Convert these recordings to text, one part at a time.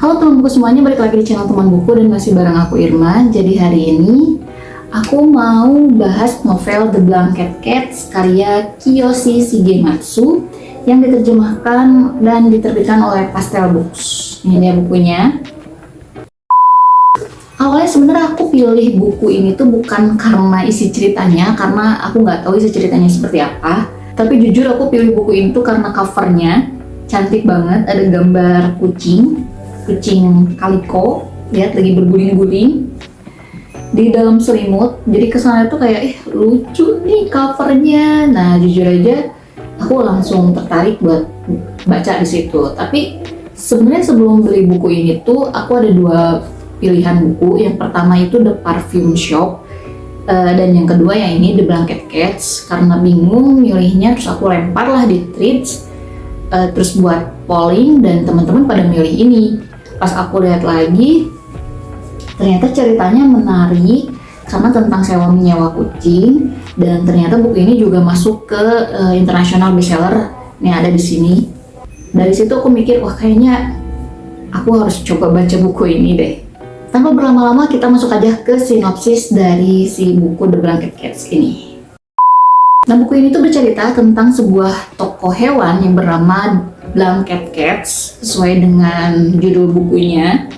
Halo teman buku semuanya, balik lagi di channel teman buku dan masih bareng aku Irma. Jadi hari ini aku mau bahas novel The Blanket Cats karya Kiyoshi Shigematsu yang diterjemahkan dan diterbitkan oleh Pastel Books. Ini dia bukunya. Awalnya sebenarnya aku pilih buku ini tuh bukan karena isi ceritanya, karena aku nggak tahu isi ceritanya seperti apa. Tapi jujur aku pilih buku ini tuh karena covernya cantik banget, ada gambar kucing kaliko, lihat lagi berguling-guling di dalam selimut. Jadi kesannya tuh kayak lucu nih covernya. Nah jujur aja aku langsung tertarik buat baca di situ. Tapi sebenarnya sebelum beli buku ini tuh aku ada dua pilihan buku. Yang pertama itu The Perfume Shop, dan yang kedua yang ini The Blanket Cats. Karena bingung milihnya, terus aku lempar lah di Threads, terus buat polling dan teman-teman pada milih ini. Pas aku lihat lagi, ternyata ceritanya menarik karena tentang sewa menyewa kucing, dan ternyata buku ini juga masuk ke international bestseller nih, ada di sini. Dari situ aku mikir, wah kayaknya aku harus coba baca buku ini deh. Tanpa berlama-lama kita masuk aja ke sinopsis dari si buku The Blanket Cats ini. Nah buku ini tuh bercerita tentang sebuah toko hewan yang bernama Blanket Cats sesuai dengan judul bukunya.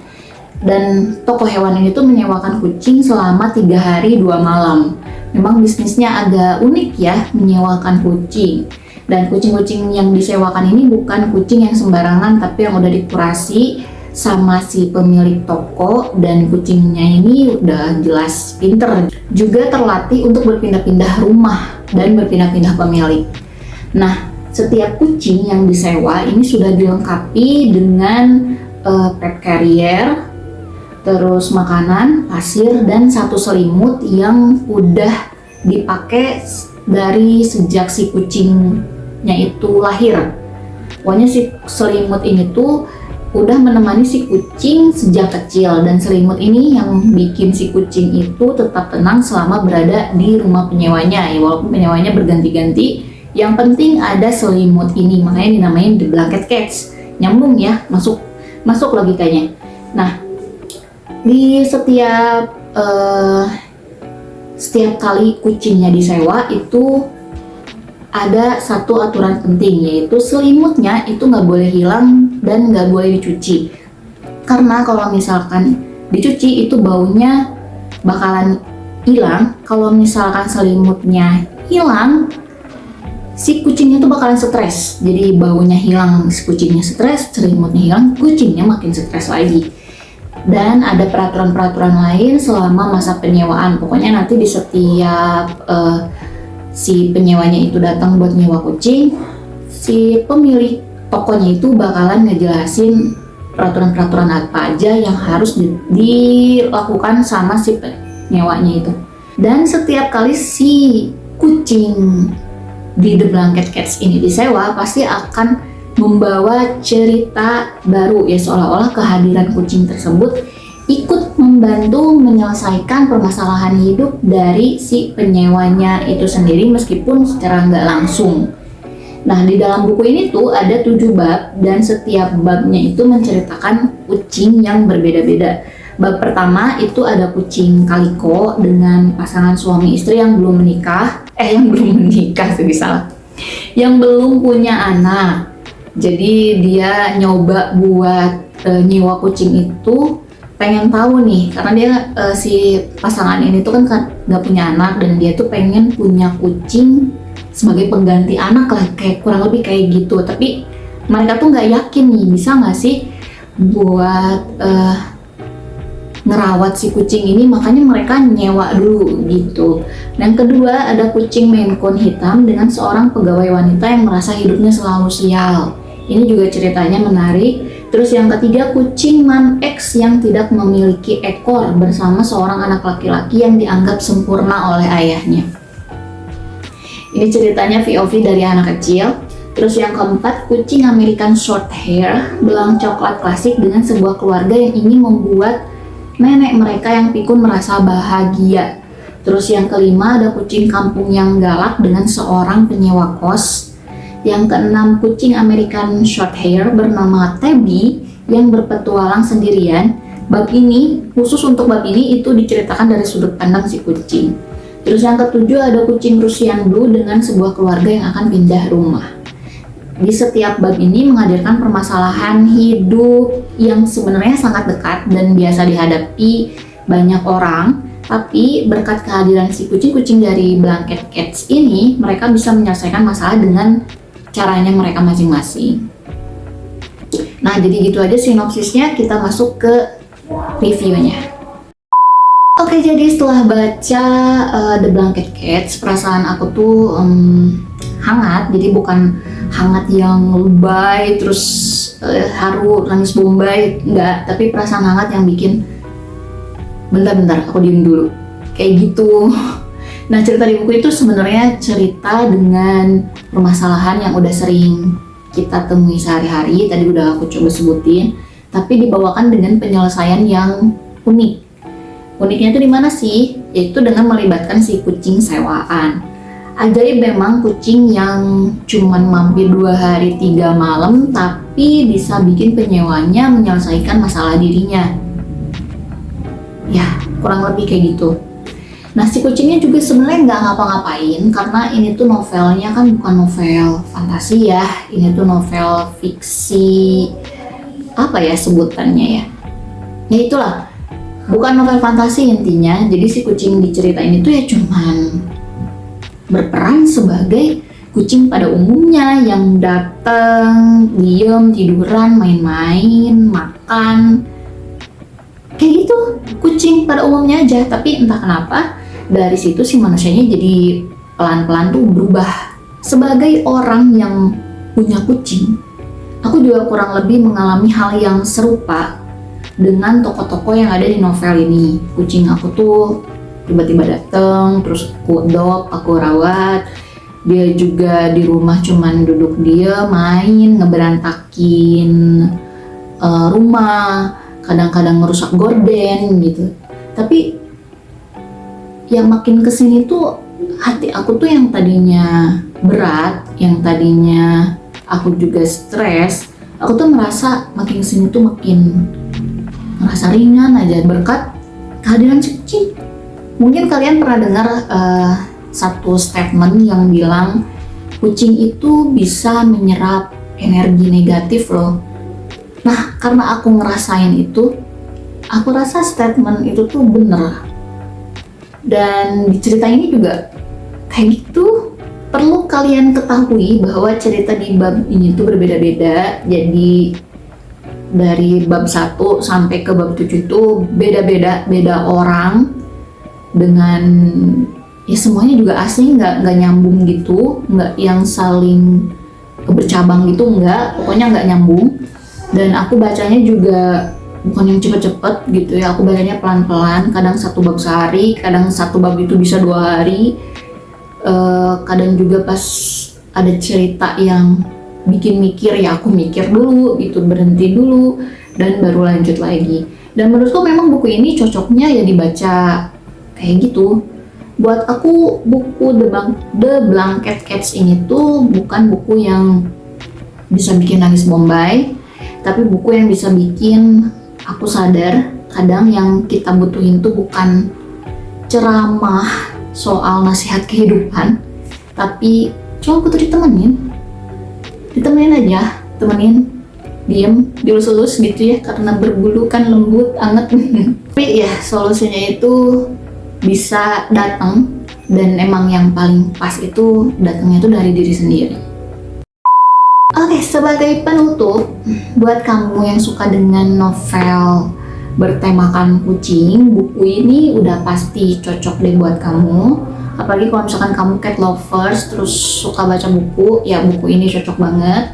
Dan toko hewan ini tuh menyewakan kucing selama 3 hari 2 malam. Memang bisnisnya agak unik ya, menyewakan kucing. Dan kucing-kucing yang disewakan ini bukan kucing yang sembarangan, tapi yang udah dikurasi sama si pemilik toko, dan kucingnya ini udah jelas pinter. Juga terlatih untuk berpindah-pindah rumah dan berpindah-pindah pemilik. Nah, setiap kucing yang disewa ini sudah dilengkapi dengan pet carrier, terus makanan, pasir, dan satu selimut yang udah dipakai dari sejak si kucingnya itu lahir. Pokoknya si selimut ini tuh udah menemani si kucing sejak kecil, dan selimut ini yang bikin si kucing itu tetap tenang selama berada di rumah penyewanya ya, walaupun penyewanya berganti-ganti. Yang penting ada selimut ini, makanya dinamain The Blanket Cats. Nyambung ya, masuk logikanya. Nah, di setiap kali kucingnya disewa itu ada satu aturan penting, yaitu selimutnya itu nggak boleh hilang dan nggak boleh dicuci. Karena kalau misalkan dicuci itu baunya bakalan hilang. Kalau misalkan selimutnya hilang, si kucingnya tuh bakalan stres. Jadi baunya hilang, si kucingnya stres, selimutnya hilang, kucingnya makin stres lagi. Dan ada peraturan-peraturan lain selama masa penyewaan. Pokoknya nanti di setiap si penyewanya itu datang buat nyewa kucing, si pemilik tokonya itu bakalan ngejelasin peraturan-peraturan apa aja yang harus dilakukan sama si penyewanya itu. Dan setiap kali si kucing di The Blanket Cats ini disewa, pasti akan membawa cerita baru ya, seolah-olah kehadiran kucing tersebut ikut membantu menyelesaikan permasalahan hidup dari si penyewanya itu sendiri, meskipun secara nggak langsung. Nah di dalam buku ini tuh ada 7 bab, dan setiap babnya itu menceritakan kucing yang berbeda-beda. Bab pertama itu ada kucing kaliko dengan pasangan suami istri yang belum menikah, yang belum punya anak. Jadi dia nyoba buat nyewa kucing itu, pengen tahu nih, karena dia si pasangan ini tuh kan nggak punya anak, dan dia tuh pengen punya kucing sebagai pengganti anak lah, kayak kurang lebih kayak gitu. Tapi mereka tuh nggak yakin nih bisa nggak sih buat ngerawat si kucing ini, makanya mereka nyewa dulu gitu. Dan kedua ada kucing Maine Coon hitam dengan seorang pegawai wanita yang merasa hidupnya selalu sial. Ini juga ceritanya menarik. Terus yang ketiga kucing Man-X yang tidak memiliki ekor bersama seorang anak laki-laki yang dianggap sempurna oleh ayahnya. Ini ceritanya POV dari anak kecil. Terus yang keempat kucing American Shorthair belang coklat klasik dengan sebuah keluarga yang ingin membuat nenek mereka yang pikun merasa bahagia. Terus yang kelima ada kucing kampung yang galak dengan seorang penyewa kos. Yang keenam kucing American Shorthair bernama Tabby yang berpetualang sendirian. Bab ini, khusus untuk bab ini itu diceritakan dari sudut pandang si kucing. Terus yang ketujuh ada kucing Russian Blue dengan sebuah keluarga yang akan pindah rumah. Di setiap bab ini menghadirkan permasalahan hidup yang sebenarnya sangat dekat dan biasa dihadapi banyak orang, tapi berkat kehadiran si kucing-kucing dari Blanket Cats ini, mereka bisa menyelesaikan masalah dengan caranya mereka masing-masing. Nah, jadi gitu aja sinopsisnya, kita masuk ke reviewnya. Oke, jadi setelah baca The Blanket Cats, perasaan aku tuh hangat, jadi bukan hangat yang lebay terus haru nangis bombay, enggak, tapi perasaan hangat yang bikin bentar aku diem dulu kayak gitu. Nah, cerita di buku itu sebenarnya cerita dengan permasalahan yang udah sering kita temui sehari-hari, tadi udah aku coba sebutin, tapi dibawakan dengan penyelesaian yang unik. Uniknya itu di mana sih? Yaitu dengan melibatkan si kucing sewaan. Ajaib memang kucing yang cuman mampir 2 hari 3 malam tapi bisa bikin penyewanya menyelesaikan masalah dirinya. Ya, kurang lebih kayak gitu. Nah, si kucingnya juga sebenarnya nggak ngapa-ngapain karena ini tuh novelnya kan bukan novel fantasi ya. Ini tuh novel fiksi, apa ya sebutannya ya? Ya itulah, bukan novel fantasi intinya. Jadi si kucing di cerita ini tuh ya cuman berperan sebagai kucing pada umumnya yang datang, diem, tiduran, main-main, makan, kayak gitu, kucing pada umumnya aja. Tapi entah kenapa dari situ si manusianya jadi pelan-pelan tuh berubah. Sebagai orang yang punya kucing, aku juga kurang lebih mengalami hal yang serupa dengan tokoh-tokoh yang ada di novel ini. Kucing aku tuh tiba-tiba datang, terus aku adopt, aku rawat. Dia juga di rumah cuman duduk dia, main, ngeberantakin rumah, kadang-kadang ngerusak gorden gitu. Tapi yang makin kesini tuh hati aku tuh yang tadinya berat, yang tadinya aku juga stres, aku tuh merasa makin kesini tuh makin merasa ringan aja berkat kehadiran si kucing. Mungkin kalian pernah dengar satu statement yang bilang kucing itu bisa menyerap energi negatif loh. Nah, karena aku ngerasain itu, aku rasa statement itu tuh bener. Dan di cerita ini juga kayak gitu. Perlu kalian ketahui bahwa cerita di bab ini tuh berbeda-beda. Jadi dari bab 1 sampai ke bab 7 itu beda orang dengan ya semuanya juga asing, nggak nyambung gitu, nggak yang saling bercabang gitu, pokoknya nggak nyambung. Dan aku bacanya juga bukan yang cepet-cepet gitu ya, aku bacanya pelan-pelan, kadang 1 bab sehari, kadang 1 bab itu bisa 2 hari, kadang juga pas ada cerita yang bikin mikir ya aku mikir dulu gitu, berhenti dulu dan baru lanjut lagi. Dan menurutku memang buku ini cocoknya ya dibaca kayak gitu. Buat aku buku The Blanket Cats ini tuh bukan buku yang bisa bikin nangis bombay, tapi buku yang bisa bikin aku sadar kadang yang kita butuhin tuh bukan ceramah soal nasihat kehidupan, tapi cuma butuh ditemenin aja, diem, dilus-lus gitu ya, karena berbulu kan lembut, anget. Tapi ya solusinya itu bisa datang, dan emang yang paling pas itu datangnya itu dari diri sendiri. Oke, sebagai penutup, buat kamu yang suka dengan novel bertemakan kucing, buku ini udah pasti cocok deh buat kamu. Apalagi kalau misalkan kamu cat lovers terus suka baca buku, ya buku ini cocok banget.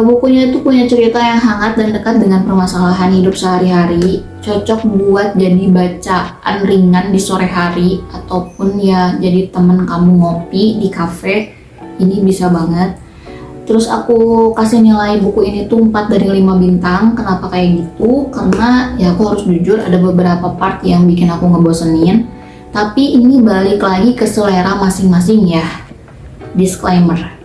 Bukunya itu punya cerita yang hangat dan dekat dengan permasalahan hidup sehari-hari, cocok buat jadi bacaan ringan di sore hari ataupun ya jadi temen kamu ngopi di cafe, ini bisa banget. Terus aku kasih nilai buku ini tuh 4 dari 5 bintang. Kenapa kayak gitu? Karena ya aku harus jujur ada beberapa part yang bikin aku ngebosenin, tapi ini balik lagi ke selera masing-masing ya, disclaimer.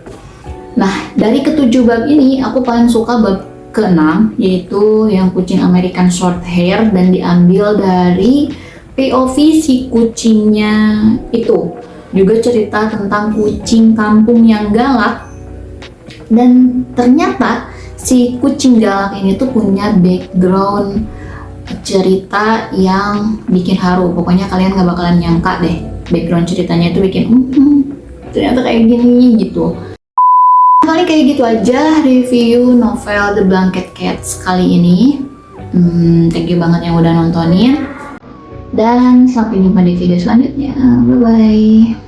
Nah, dari ke-7 bab ini aku paling suka bab keenam, yaitu yang kucing American Shorthair, dan diambil dari POV si kucingnya itu. Juga cerita tentang kucing kampung yang galak, dan ternyata si kucing galak ini tuh punya background cerita yang bikin haru. Pokoknya kalian gak bakalan nyangka deh, background ceritanya itu bikin ternyata kayak gini gitu. Kali kayak gitu aja review novel The Blanket Cats kali ini. Thank you banget yang udah nontonin, dan sampai jumpa di video selanjutnya. Bye bye.